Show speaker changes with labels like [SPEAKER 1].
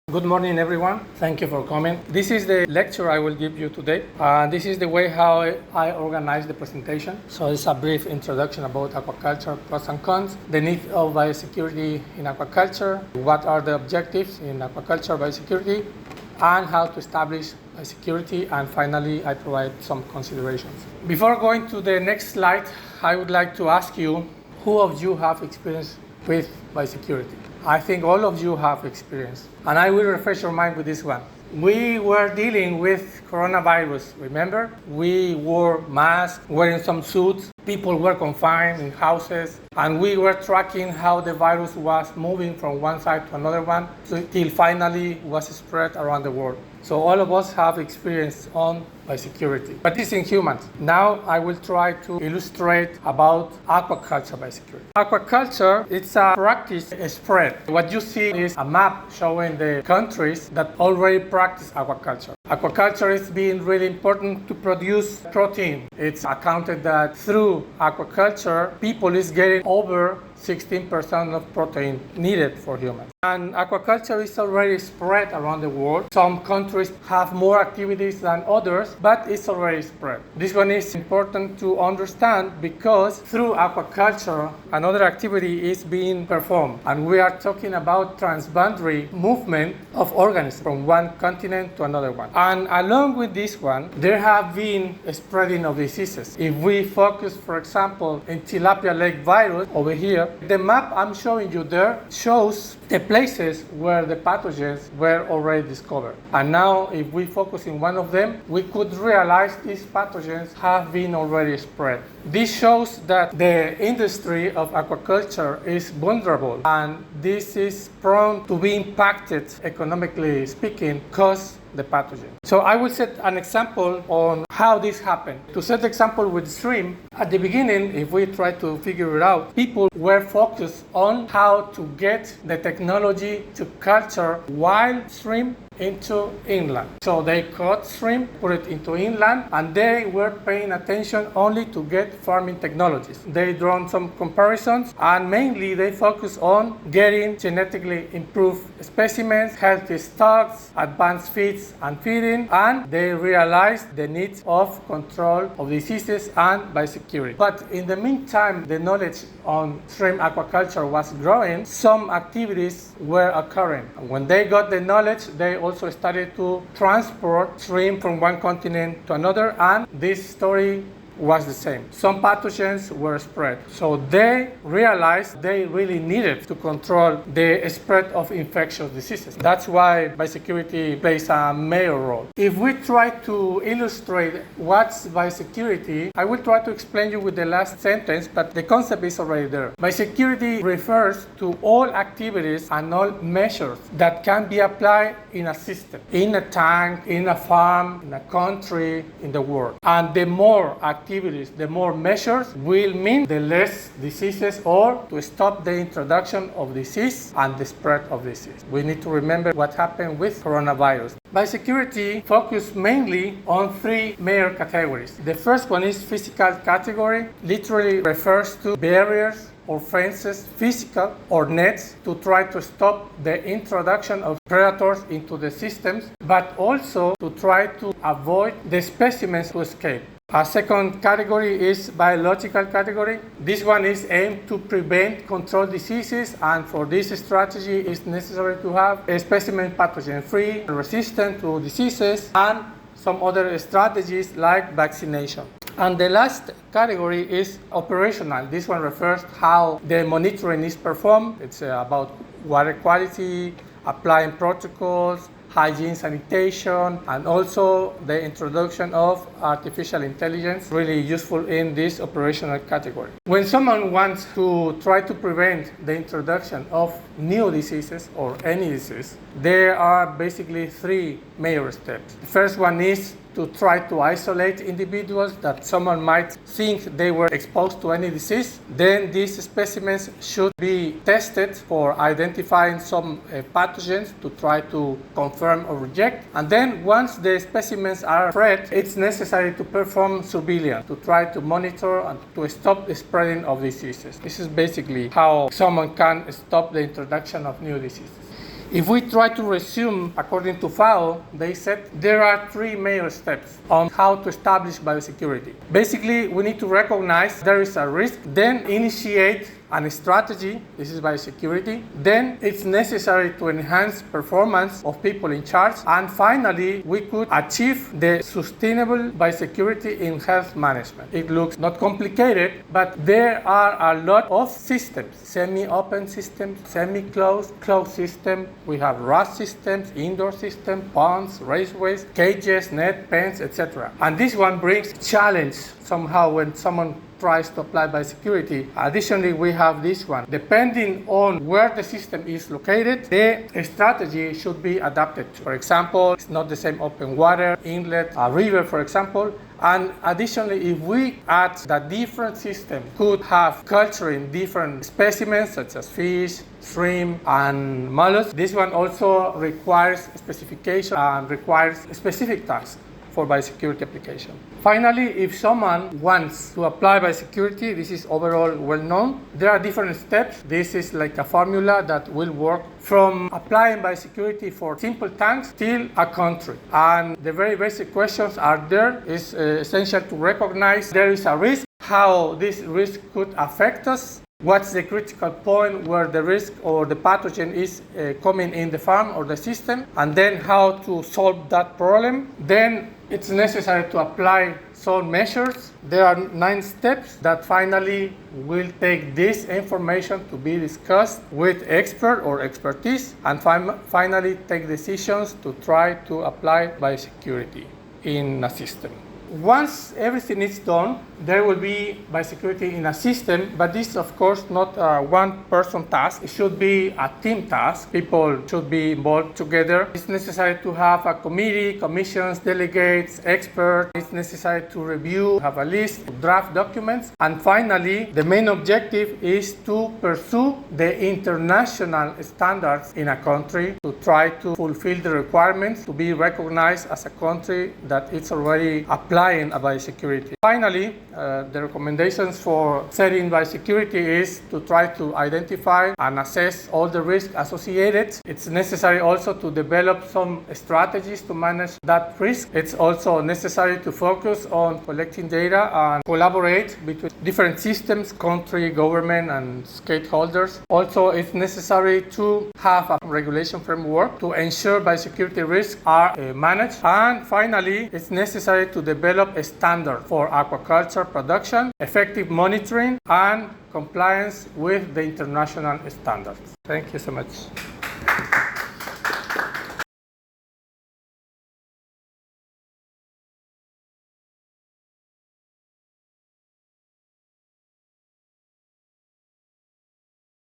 [SPEAKER 1] Good morning, everyone. Thank you for coming. This is the lecture I will give you today. This is the way how I organize the presentation. So it's a brief introduction about aquaculture, pros and cons, the need of biosecurity in aquaculture, what are the objectives in aquaculture biosecurity, and how to establish biosecurity, and finally I provide some considerations. Before going to the next slide, I would like to ask you, who of you have experience with biosecurity? I think all of you have experience, and I will refresh your mind with this one. We were dealing with coronavirus, remember? We wore masks, wearing some suits, people were confined in houses, and we were tracking how the virus was moving from one side to another one, till finally was spread around the world. So all of us have experience on biosecurity, but this is in humans. Now I will try to illustrate about aquaculture biosecurity. Aquaculture, it's a practice spread. What you see is a map showing the countries that already practice aquaculture. Aquaculture is being really important to produce protein. It's accounted that through aquaculture, people is getting over 16% of protein needed for humans. And aquaculture is already spread around the world. Some countries have more activities than others, but it's already spread. This one is important to understand because through aquaculture, another activity is being performed. And we are talking about transboundary movement of organisms from one continent to another one. And along with this one, there have been a spreading of diseases. If we focus, for example, in tilapia lake virus over here, the map I'm showing you there shows the places where the pathogens were already discovered. And now, if we focus in one of them, we could realize these pathogens have been already spread. This shows that the industry of aquaculture is vulnerable, and this is prone to be impacted, economically speaking, because the pathogen. So I will set an example on how this happened. To set the example with shrimp, at the beginning, if we try to figure it out, people were focused on how to get the technology to culture wild shrimp into inland. So they caught shrimp, put it into inland, and they were paying attention only to get farming technologies. They drawn some comparisons, and mainly they focus on getting genetically improved specimens, healthy stocks, advanced feeds and feeding, and they realized the need of control of diseases and biosecurity. But in the meantime, the knowledge on shrimp aquaculture was growing, some activities were occurring. When they got the knowledge, they also started to transport shrimp from one continent to another, and this story was the same. Some pathogens were spread. So they realized they really needed to control the spread of infectious diseases. That's why biosecurity plays a major role. If we try to illustrate what's biosecurity, I will try to explain you with the last sentence, but the concept is already there. Biosecurity refers to all activities and all measures that can be applied in a system, in a tank, in a farm, in a country, in the world. And the more activities, the more measures will mean the less diseases, or to stop the introduction of disease and the spread of disease. We need to remember what happened with coronavirus. Biosecurity focuses mainly on three major categories. The first one is physical category, literally refers to barriers or fences, physical or nets, to try to stop the introduction of predators into the systems, but also to try to avoid the specimens to escape. A second category is biological category. This one is aimed to prevent control diseases, and for this strategy it's necessary to have a specimen pathogen-free, resistant to diseases, and some other strategies like vaccination. And the last category is operational. This one refers to how the monitoring is performed. It's about water quality, applying protocols, hygiene, sanitation, and also the introduction of artificial intelligence, really useful in this operational category. When someone wants to try to prevent the introduction of new diseases or any disease, there are basically three major steps. The first one is to try to isolate individuals that someone might think they were exposed to any disease. Then these specimens should be tested for identifying some pathogens to try to confirm or reject. And then once the specimens are spread, it's necessary to perform surveillance to try to monitor and to stop the spreading of diseases. This is basically how someone can stop the introduction of new diseases. If we try to resume, according to FAO, they said there are 3 major steps on how to establish biosecurity. Basically, we need to recognize there is a risk, then initiate a strategy, this is biosecurity, then it's necessary to enhance performance of people in charge, and finally we could achieve the sustainable biosecurity in health management. It looks not complicated, but there are a lot of systems, semi-open systems, semi-closed, closed system. We have RAS systems, indoor systems, ponds, raceways, cages, net, pens, etc. And this one brings challenge somehow when someone tries to apply biosecurity. Additionally, we have this one. Depending on where the system is located, the strategy should be adapted to. For example, it's not the same open water, inlet, a river, for example. And additionally, if we add that different system could have culturing different specimens such as fish, shrimp, and mollusks, this one also requires specification and requires specific tasks for biosecurity application. Finally, if someone wants to apply biosecurity, this is overall well known. There are different steps. This is like a formula that will work from applying biosecurity for simple tanks till a country. And the very basic questions are there. It's essential to recognize there is a risk, how this risk could affect us, what's the critical point where the risk or the pathogen is coming in the farm or the system, and then how to solve that problem. Then it's necessary to apply some measures. There are 9 steps that finally will take this information to be discussed with expert or expertise, and finally take decisions to try to apply biosecurity in a system. Once everything is done, there will be biosecurity in a system, but this is of course not a one-person task. It should be a team task. People should be involved together. It's necessary to have a committee, commissions, delegates, experts. It's necessary to review, have a list, draft documents. And finally, the main objective is to pursue the international standards in a country, to try to fulfill the requirements to be recognized as a country that it's already applying a biosecurity. Finally, the recommendations for setting biosecurity is to try to identify and assess all the risks associated. It's necessary also to develop some strategies to manage that risk. It's also necessary to focus on collecting data and collaborate between different systems, country, government, and stakeholders. Also, it's necessary to have a regulation framework to ensure biosecurity risks are managed. And finally, it's necessary to develop a standard for aquaculture production, effective monitoring, and compliance with the international standards. Thank you so much.